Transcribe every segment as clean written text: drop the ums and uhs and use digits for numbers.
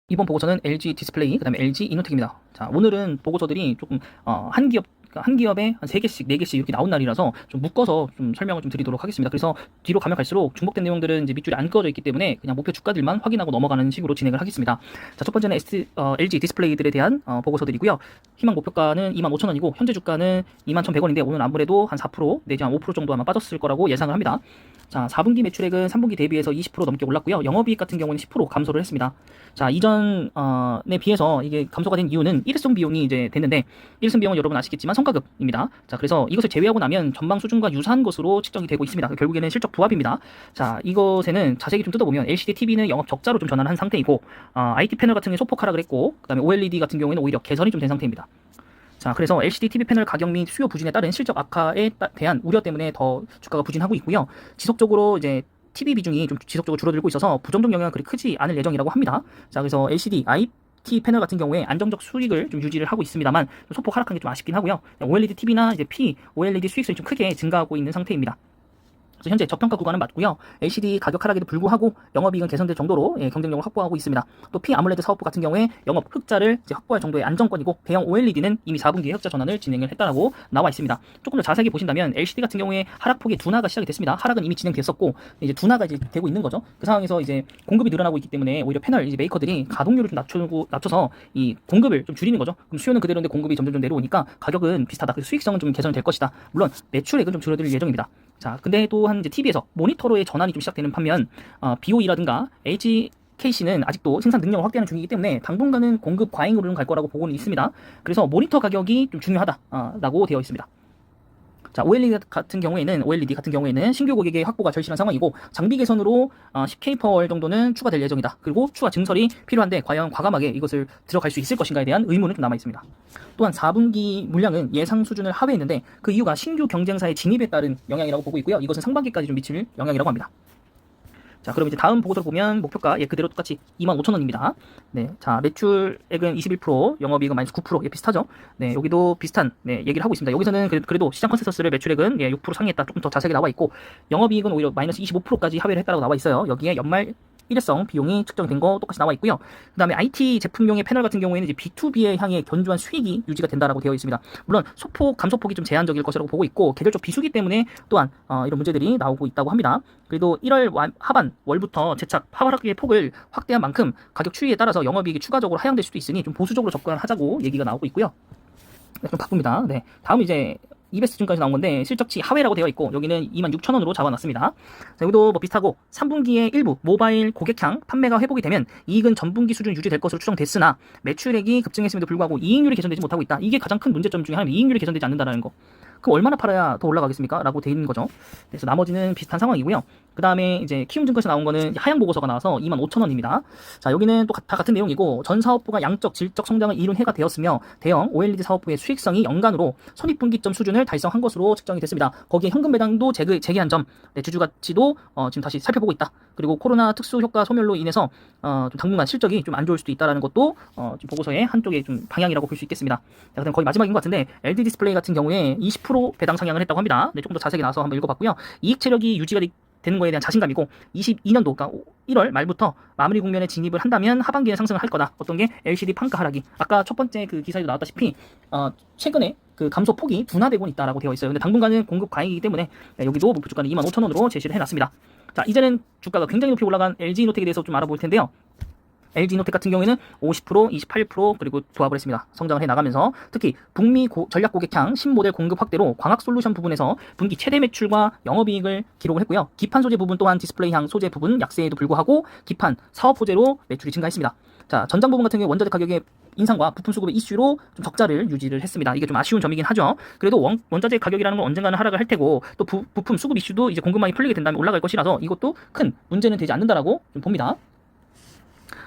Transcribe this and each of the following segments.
이번 보고서는 LG 디스플레이, 그다음에 LG 이노텍입니다. 자, 오늘은 보고서들이 조금 한 기업에 한 3개씩, 4개씩 이렇게 나온 날이라서 좀 묶어서 좀 설명을 좀 드리도록 하겠습니다. 그래서 뒤로 가면 갈수록 중복된 내용들은 이제 밑줄이 안 그어져 있기 때문에 그냥 목표 주가들만 확인하고 넘어가는 식으로 진행을 하겠습니다. 자, 첫 번째는 LG 디스플레이들에 대한 보고서들이고요. 희망 목표가는 25,000원이고 현재 주가는 21,100원인데 오늘 아무래도 한 4% 내지 한 5% 정도 아마 빠졌을 거라고 예상을 합니다. 자, 4분기 매출액은 3분기 대비해서 20% 넘게 올랐고요. 영업이익 같은 경우는 10% 감소를 했습니다. 자, 이전에 비해서 이게 감소가 된 이유는 일회성 비용이 이제 됐는데, 일회성 비용은 여러분 아시겠지만 성과급입니다. 자, 그래서 이것을 제외하고 나면 전망 수준과 유사한 것으로 측정이 되고 있습니다. 결국에는 실적 부합입니다. 자, 이것에는 자세히 좀 뜯어보면 LCD TV는 영업 적자로 좀 전환한 상태이고, IT 패널 같은 경우에 소폭 하락을 했고, 그 다음에 OLED 같은 경우에는 오히려 개선이 좀 된 상태입니다. 자, 그래서 LCD TV 패널 가격 및 수요 부진에 따른 실적 악화에 대한 우려 때문에 더 주가가 부진하고 있고요. 지속적으로 이제 TV 비중이 좀 지속적으로 줄어들고 있어서 부정적 영향은 그리 크지 않을 예정이라고 합니다. 자, 그래서 LCD, IT 패널 같은 경우에 안정적 수익을 좀 유지를 하고 있습니다만 소폭 하락한 게 좀 아쉽긴 하고요. OLED TV나 이제 OLED 수익성이 좀 크게 증가하고 있는 상태입니다. 그래서 현재 저평가 구간은 맞고요. LCD 가격 하락에도 불구하고 영업이익은 개선될 정도로 경쟁력을 확보하고 있습니다. 또 P-아몰레드 사업부 같은 경우에 영업 흑자를 이제 확보할 정도의 안정권이고, 대형 OLED는 이미 4분기에 흑자 전환을 진행을 했다라고 나와 있습니다. 조금 더 자세하게 보신다면 LCD 같은 경우에 하락폭의 둔화가 시작이 됐습니다. 하락은 이미 진행됐었고 이제 둔화가 이제 되고 있는 거죠. 그 상황에서 이제 공급이 늘어나고 있기 때문에 오히려 패널 이제 메이커들이 가동률을 좀 낮춰서 이 공급을 좀 줄이는 거죠. 그럼 수요는 그대로인데 공급이 점점 내려오니까 가격은 비슷하다. 그래서 수익성은 좀 개선될 것이다. 물론 매출액은 좀 줄어들 예정입니다. 자, 근데 또한 이제 TV에서 모니터로의 전환이 좀 시작되는 반면 BOE라든가 HKC는 아직도 생산 능력을 확대하는 중이기 때문에 당분간은 공급 과잉으로는 갈 거라고 보고는 있습니다. 그래서 모니터 가격이 좀 중요하다라고 되어 있습니다. 자, OLED 같은 경우에는 신규 고객의 확보가 절실한 상황이고, 장비 개선으로 10K/월 정도는 추가될 예정이다. 그리고 추가 증설이 필요한데 과연 과감하게 이것을 들어갈 수 있을 것인가에 대한 의문은 좀 남아 있습니다. 또한 4분기 물량은 예상 수준을 하회했는데 그 이유가 신규 경쟁사의 진입에 따른 영향이라고 보고 있고요. 이것은 상반기까지 좀 미칠 영향이라고 합니다. 자, 그럼 이제 다음 보고서를 보면 목표가 그대로 똑같이 25,000원입니다. 네, 자, 매출액은 21%, 영업이익은 마이너스 9%, 비슷하죠? 네, 여기도 비슷한 얘기를 하고 있습니다. 여기서는 그래도 시장 컨센서스를 매출액은 6% 상회했다, 조금 더 자세하게 나와 있고, 영업이익은 오히려 마이너스 25%까지 하회를 했다고 나와 있어요. 여기에 연말 일회성 비용이 측정된 거 똑같이 나와 있고요. 그 다음에 IT 제품용의 패널 같은 경우에는 이제 B2B에 향해 견조한 수익이 유지가 된다라고 되어 있습니다. 물론 감소폭이 좀 제한적일 것이라고 보고 있고, 계절적 비수기 때문에 또한 이런 문제들이 나오고 있다고 합니다. 그래도 1월 하반 월부터 재착 하락의 폭을 확대한 만큼 가격 추이에 따라서 영업이익이 추가적으로 하향될 수도 있으니 좀 보수적으로 접근하자고 얘기가 나오고 있고요. 네, 좀 바쁩니다. 네, 다음 이제 EBS 수준까지 나온 건데 실적치 하회라고 되어 있고, 여기는 26,000원으로 잡아놨습니다. 자, 여기도 뭐 비슷하고 3분기에 일부 모바일 고객향 판매가 회복이 되면 이익은 전분기 수준 유지될 것으로 추정됐으나 매출액이 급증했음에도 불구하고 이익률이 개선되지 못하고 있다. 이게 가장 큰 문제점 중에 하나는 이익률이 개선되지 않는다는 거. 그럼 얼마나 팔아야 더 올라가겠습니까? 라고 돼 있는 거죠. 그래서 나머지는 비슷한 상황이고요. 그 다음에 이제 키움증권에서 나온 거는 하향 보고서가 나와서 25,000원입니다. 자, 여기는 또 다 같은 내용이고, 전 사업부가 양적 질적 성장을 이룬 해가 되었으며 대형 OLED 사업부의 수익성이 연간으로 손익분기점 수준을 달성한 것으로 측정이 됐습니다. 거기에 현금 배당도 재개한 점, 주주 가치도 지금 다시 살펴보고 있다. 그리고 코로나 특수 효과 소멸로 인해서 좀 당분간 실적이 좀 안 좋을 수도 있다라는 것도 지금 보고서의 한쪽의 좀 방향이라고 볼 수 있겠습니다. 자, 그럼 거의 마지막인 것 같은데 LG 디스플레이 같은 경우에 20% 배당 상향을 했다고 합니다. 네, 조금 더 자세하게 나와서 한번 읽어봤고요. 이익 체력이 유지가 되는 거에 대한 자신감이고, 22년도 그러니까 1월 말부터 마무리 국면에 진입을 한다면 하반기에 상승을 할 거다. 어떤 게 LCD 판가 하락이 아까 첫 번째 그 기사에도 나왔다시피 최근에 그 감소 폭이 둔화되고 있다라고 되어 있어요. 근데 당분간은 공급 과잉이기 때문에 여기도 목표 주가는 25,000원으로 제시를 해놨습니다. 자, 이제는 주가가 굉장히 높이 올라간 LG 이노텍에 대해서 좀 알아볼 텐데요. LG 이노텍 같은 경우에는 50%, 28% 그리고 조합을 했습니다. 성장을 해나가면서 특히 북미 전략 고객향 신모델 공급 확대로 광학 솔루션 부분에서 분기 최대 매출과 영업이익을 기록을 했고요. 기판 소재 부분 또한 디스플레이향 소재 부분 약세에도 불구하고 기판 사업 소재로 매출이 증가했습니다. 자, 전장 부분 같은 경우 원자재 가격의 인상과 부품 수급의 이슈로 좀 적자를 유지를 했습니다. 이게 좀 아쉬운 점이긴 하죠. 그래도 원자재 가격이라는 건 언젠가는 하락을 할 테고, 또 부품 수급 이슈도 이제 공급망이 풀리게 된다면 올라갈 것이라서 이것도 큰 문제는 되지 않는다라고 좀 봅니다.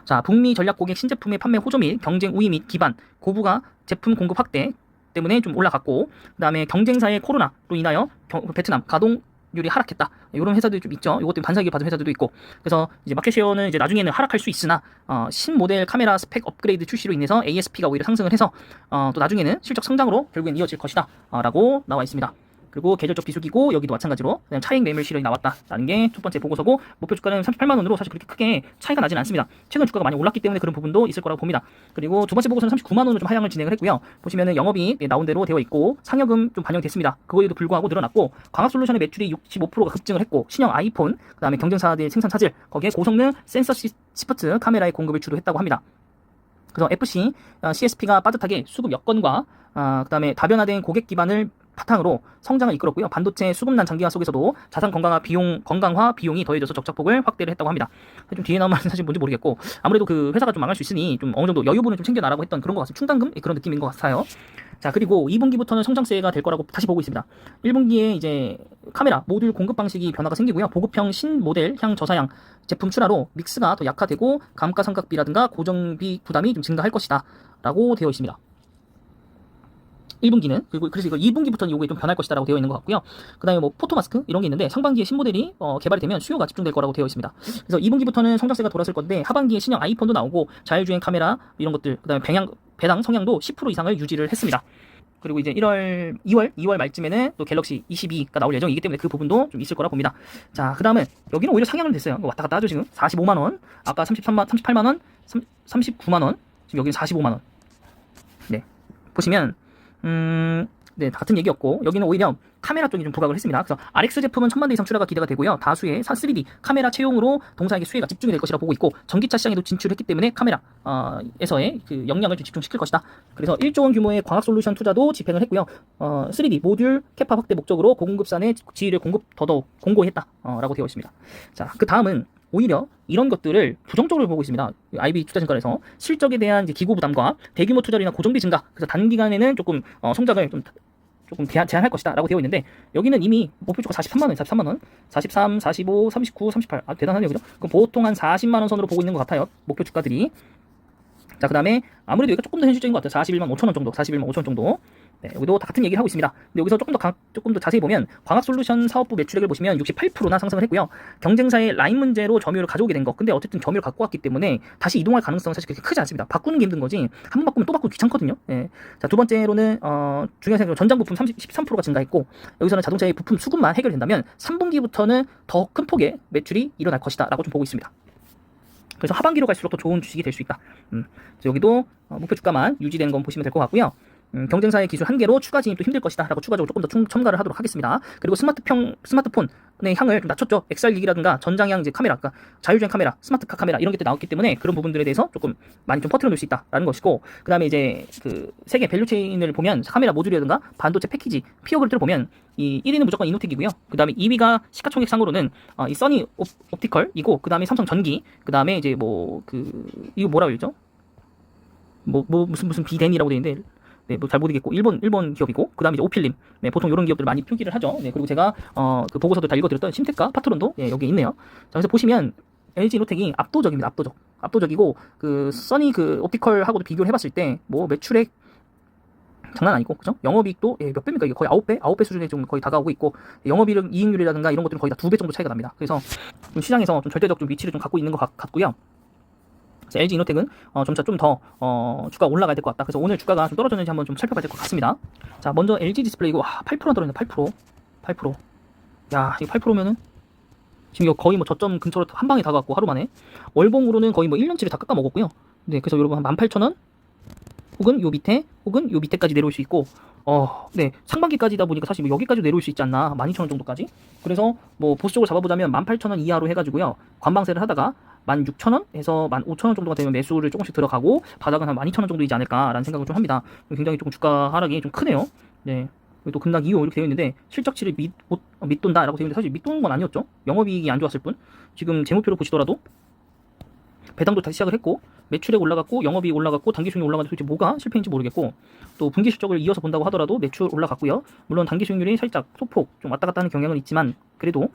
자, 북미 전략 고객 신제품의 판매 호조 및 경쟁 우위 및 기반 고부가 제품 공급 확대 때문에 좀 올라갔고, 그 다음에 경쟁사의 코로나로 인하여 베트남 가동률이 하락했다. 이런 회사들이 좀 있죠. 이것 때문에 반사기를 받은 회사들도 있고, 그래서 이제 마켓쉐어는 이제 나중에는 하락할 수 있으나 신모델 카메라 스펙 업그레이드 출시로 인해서 ASP가 오히려 상승을 해서 또 나중에는 실적 성장으로 결국엔 이어질 것이다 라고 나와 있습니다. 그리고 계절적 비수기고 여기도 마찬가지로 그냥 차익 매물 실현이 나왔다라는 게 첫 번째 보고서고 목표 주가는 38만 원으로 사실 그렇게 크게 차이가 나지는 않습니다. 최근 주가가 많이 올랐기 때문에 그런 부분도 있을 거라고 봅니다. 그리고 두 번째 보고서는 39만 원으로 좀 하향을 진행을 했고요. 보시면은 영업이익 나온 대로 되어 있고 상여금 좀 반영됐습니다. 그거에도 불구하고 늘어났고 광학솔루션의 매출이 65%가 급증을 했고 신형 아이폰 그다음에 경쟁사들의 생산 차질 거기에 고성능 센서 시프트 카메라의 공급을 주도했다고 합니다. 그래서 FC, CSP가 빠듯하게 수급 여건과 그다음에 다변화된 고객 기반을 바탕으로 성장을 이끌었고요. 반도체 수급난 장기화 속에서도 자산 건강화 비용이 더해져서 적자폭을 확대를 했다고 합니다. 좀 뒤에 나온 말은 사실 뭔지 모르겠고 아무래도 그 회사가 좀 망할 수 있으니 좀 어느 정도 여유분을 좀 챙겨나라고 했던 그런 것 같습니다. 충당금 그런 느낌인 것 같아요. 자, 그리고 2분기부터는 성장세가 될 거라고 다시 보고 있습니다. 1분기에 이제 카메라 모듈 공급 방식이 변화가 생기고요. 보급형 신모델향 저사양 제품 출하로 믹스가 더 약화되고 감가상각비라든가 고정비 부담이 좀 증가할 것이다 라고 되어 있습니다. 1분기는 그래서 이거 2분기부터는 이게 좀 변할 것이다라고 되어 있는 것 같고요. 그다음에 뭐 포토마스크 이런 게 있는데 상반기에 신모델이 개발이 되면 수요가 집중될 거라고 되어 있습니다. 그래서 2분기부터는 성장세가 돌았을 건데 하반기에 신형 아이폰도 나오고 자율주행 카메라 이런 것들 그다음에 배당 성향도 10% 이상을 유지를 했습니다. 그리고 이제 2월 말쯤에는 또 갤럭시 22가 나올 예정이기 때문에 그 부분도 좀 있을 거라 봅니다. 자, 그 다음에 여기는 오히려 상향은 됐어요. 왔다 갔다 하죠, 지금. 45만원, 아까 38만원, 39만원, 지금 여기는 45만원. 네. 보시면, 네, 같은 얘기였고, 여기는 오히려 카메라 쪽이 좀 부각을 했습니다. 그래서 RX 제품은 1000만 대 이상 출하가 기대가 되고요. 다수의 3D 카메라 채용으로 동사에게 수혜가 집중이 될 것이라 보고 있고, 전기차 시장에도 진출했기 때문에 카메라에서의 그 역량을 좀 집중시킬 것이다. 그래서 1조 원 규모의 광학 솔루션 투자도 집행을 했고요. 3D 모듈 캐파 확대 목적으로 고공급산의 지위를 더더욱 공고했다라고 되어 있습니다. 자, 그 다음은 오히려 이런 것들을 부정적으로 보고 있습니다. IB 투자증권에서 실적에 대한 이제 기고 부담과 대규모 투자료나 고정비 증가, 그래서 단기간에는 조금 성장을 조금 제한할 것이다 라고 되어 있는데 여기는 이미 목표주가 43만원 43, 45, 39, 38 대단하네요, 그죠? 그럼 보통 한 40만원 선으로 보고 있는 것 같아요, 목표 주가들이. 자, 그 다음에 아무래도 여기가 조금 더 현실적인 것 같아요. 41만 5천원 정도, 41만 5천원 정도. 네, 여기도 다 같은 얘기를 하고 있습니다. 근데 여기서 조금 더 자세히 보면 광학솔루션 사업부 매출액을 보시면 68%나 상승을 했고요. 경쟁사의 라인 문제로 점유율을 가져오게 된 거. 근데 어쨌든 점유율을 갖고 왔기 때문에 다시 이동할 가능성은 사실 그렇게 크지 않습니다. 바꾸는 게 힘든 거지. 한 번 바꾸면 또 바꾸기 귀찮거든요. 네. 자, 두 번째로는 중요한 생각으로 전장 부품 13%가 증가했고 여기서는 자동차의 부품 수급만 해결된다면 3분기부터는 더 큰 폭의 매출이 일어날 것이다 라고 좀 보고 있습니다. 그래서 하반기로 갈수록 더 좋은 주식이 될 수 있다. 여기도 목표 주가만 유지되는 건 보시면 될 것 같고요. 경쟁사의 기술 한계로 추가 진입도 힘들 것이다 라고 추가적으로 조금 더 첨가를 하도록 하겠습니다. 그리고 스마트폰의 향을 좀 낮췄죠. XR 기기라든가 전장형 이제 카메라, 그러니까 자율주행 카메라, 스마트카 카메라 이런 게 또 나왔기 때문에 그런 부분들에 대해서 조금 많이 좀 퍼뜨려 놓을 수 있다라는 것이고, 그 다음에 이제 그 세계 밸류체인을 보면 카메라 모듈이라든가 반도체 패키지 피어 그룹들을 보면 이 1위는 무조건 이노텍이고요. 그 다음에 2위가 시가총액상으로는 이 써니 옵티컬이고, 그 다음에 삼성 전기, 그 다음에 이제 이거 뭐라고 그러죠? 무슨 비덴이라고 되어 있는데, 네, 뭐 잘 모르겠고 일본 기업이고, 그 다음에 이제 오필림, 네, 보통 이런 기업들 많이 표기를 하죠. 네, 그리고 제가 그 보고서도 다 읽어드렸던 심테카 파트론도 여기 있네요. 자, 그래서 보시면 LG 이노텍이 압도적입니다. 압도적이고 그 써니 그 옵티컬하고도 비교를 해봤을 때 뭐 매출액 장난 아니고, 그죠? 영업이익도 몇 배입니까? 이게 거의 9배 수준에 좀 거의 다가오고 있고, 이익률이라든가 이런 것들은 거의 다 2배 정도 차이가 납니다. 그래서 좀 시장에서 좀 절대적 좀 위치를 좀 갖고 있는 것 같고요. LG 이노텍은 점차 좀 더 주가가 올라가야 될 것 같다. 그래서 오늘 주가가 좀 떨어졌는지 한번 좀 살펴봐야 될 것 같습니다. 자, 먼저 LG 디스플레이 이거 8%나 떨어졌네. 8%. 야, 이거 8%면은 지금 이거 거의 뭐 저점 근처로 한 방에 다가왔고, 하루 만에 월봉으로는 거의 뭐 1년치를 다 깎아 먹었고요. 네, 그래서 여러분 한 18,000원 혹은 요 밑에까지 내려올 수 있고, 네, 상반기까지다 보니까 사실 뭐 여기까지 내려올 수 있지 않나, 12,000원 정도까지. 그래서 뭐 보수적으로 잡아보자면 18,000원 이하로 해가지고요, 관방세를 하다가 16,000원에서 15,000원 정도가 되면 매수를 조금씩 들어가고, 바닥은 한 12,000원 정도이지 않을까라는 생각을 좀 합니다. 굉장히 조금 주가 하락이 좀 크네요. 네. 또 급락 이후 이렇게 되어 있는데, 실적치를 밑돈다라고 되어 있는데 사실 밑도는 건 아니었죠. 영업이익이 안 좋았을 뿐. 지금 재무표를 보시더라도 배당도 다시 시작을 했고, 매출액 올라갔고, 영업이익 올라갔고, 단기수익률 올라갔는데 도대체 뭐가 실패인지 모르겠고, 또 분기 실적을 이어서 본다고 하더라도 매출 올라갔고요. 물론 단기수익률이 살짝 소폭 좀 왔다 갔다 하는 경향은 있지만 그래도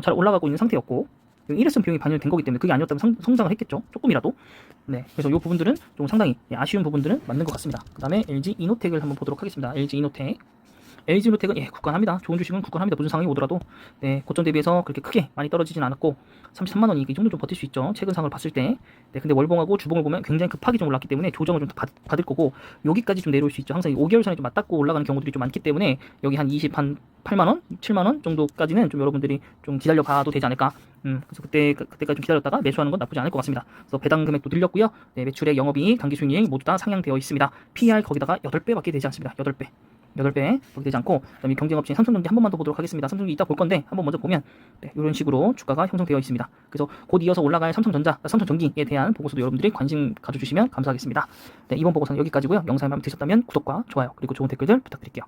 잘 올라가고 있는 상태였고, 일회성 비용이 반영된 거기 때문에 그게 아니었다면 성장을 했겠죠. 조금이라도. 네, 그래서 이 부분들은 좀 상당히 아쉬운 부분들은 맞는 것 같습니다. 그 다음에 LG 이노텍을 한번 보도록 하겠습니다. LG 이노텍 LG노텍은 예, 굳건합니다. 좋은 주식은 굳건합니다. 무슨 상황이 오더라도. 네, 고점 대비해서 그렇게 크게 많이 떨어지진 않았고 33만 원이 이 정도 좀 버틸 수 있죠. 최근 상을 봤을 때. 네, 근데 월봉하고 주봉을 보면 굉장히 급하게 좀 올랐기 때문에 조정을 좀 받을 거고 여기까지 좀 내려올 수 있죠. 항상 5개월 선에 좀 맞닿고 올라가는 경우들이 좀 많기 때문에 여기 한 8만 원, 7만 원 정도까지는 좀 여러분들이 좀 기다려 봐도 되지 않을까. 그래서 그때까지 좀 기다렸다가 매수하는 건 나쁘지 않을 것 같습니다. 그래서 배당 금액도 늘렸고요. 네, 매출액, 영업이익, 당기순이익 모두 다 상향되어 있습니다. PER 거기다가 8배밖에 되지 않습니다. 8배. 8배 밖에 되지 않고, 그다음에 경쟁업체인 삼성전기 한 번만 더 보도록 하겠습니다. 삼성전기 이따 볼 건데 한번 먼저 보면 네, 이런 식으로 주가가 형성되어 있습니다. 그래서 곧 이어서 올라갈 삼성전기에 대한 보고서도 여러분들이 관심 가져주시면 감사하겠습니다. 네, 이번 보고서는 여기까지고요. 영상이 마음에 드셨다면 구독과 좋아요 그리고 좋은 댓글들 부탁드릴게요.